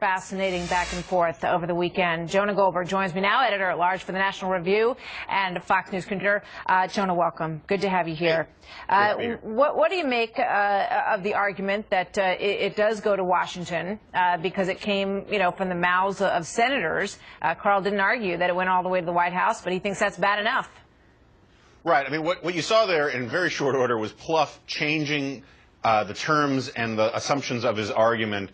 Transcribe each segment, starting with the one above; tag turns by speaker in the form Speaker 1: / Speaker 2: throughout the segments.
Speaker 1: fascinating back and forth over the weekend. Jonah Goldberg joins me now, editor-at-large for the National Review and Fox News contributor. Jonah, welcome. Good to have you here. What do you make of the argument that it does go to Washington because it came, from the mouths of senators? Carl didn't argue that it went all the way to the White House, but he thinks that's bad enough.
Speaker 2: Right. I mean, what you saw there in very short order was Plouffe changing the terms and the assumptions of his argument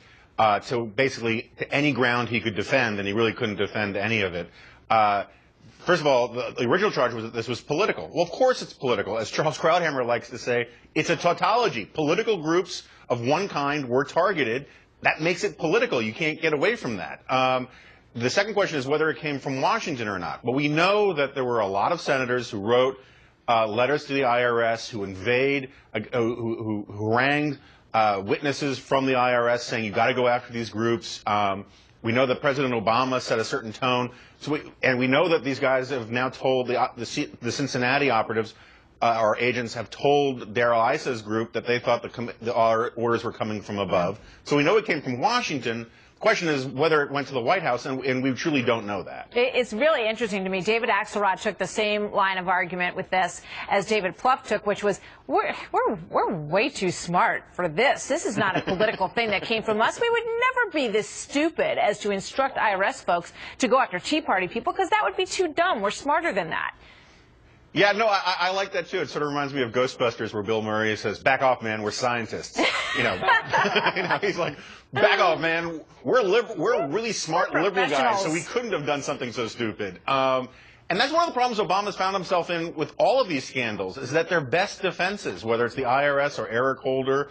Speaker 2: to basically to any ground he could defend, and he really couldn't defend any of it. First of all, the original charge was that this was political. Well, of course it's political. As Charles Krauthammer likes to say, it's a tautology. Political groups of one kind were targeted. That makes it political. You can't get away from that. The second question is whether it came from Washington or not. Well, we know that there were a lot of senators who wrote letters to the IRS, who harangued witnesses from the IRS saying you've got to go after these groups. We know that President Obama set a certain tone. And we know that these guys have now told the Cincinnati operatives, our agents have told Darrell Issa's group that they thought our orders were coming from above. So we know it came from Washington. The question is whether it went to the White House, and we truly don't know that. It's
Speaker 1: really interesting to me. David Axelrod took the same line of argument with this as David Plouffe took, which was, we're way too smart for this. This is not a political thing that came from us. We would never be this stupid as to instruct IRS folks to go after Tea Party people, because that would be too dumb. We're smarter than that.
Speaker 2: Yeah, no, I like that too. It sort of reminds me of Ghostbusters, where Bill Murray says, "Back off, man. We're scientists." He's like, "Back off, man. We're really smart liberal guys, so we couldn't have done something so stupid." And that's one of the problems Obama's found himself in with all of these scandals, is that their best defenses, whether it's the IRS or Eric Holder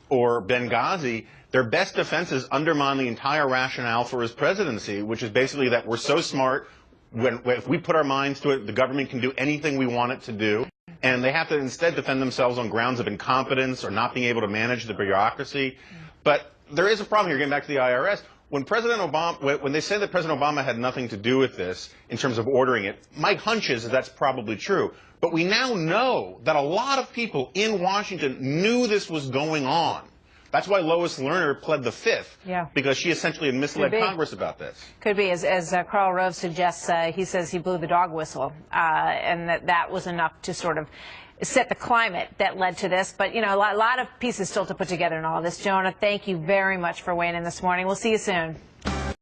Speaker 2: or Benghazi, their best defenses undermine the entire rationale for his presidency, which is basically that we're so smart. If we put our minds to it, the government can do anything we want it to do, and they have to instead defend themselves on grounds of incompetence or not being able to manage the bureaucracy. But there is a problem here, getting back to the IRS. When they say that President Obama had nothing to do with this in terms of ordering it, my hunch is that that's probably true. But we now know that a lot of people in Washington knew this was going on. That's why Lois Lerner pled the Fifth, because she essentially had misled Congress about this.
Speaker 1: Could be, as Karl Rove suggests. He says he blew the dog whistle, and that was enough to sort of set the climate that led to this. But, a lot of pieces still to put together in all of this. Jonah, thank you very much for weighing in this morning. We'll see you soon.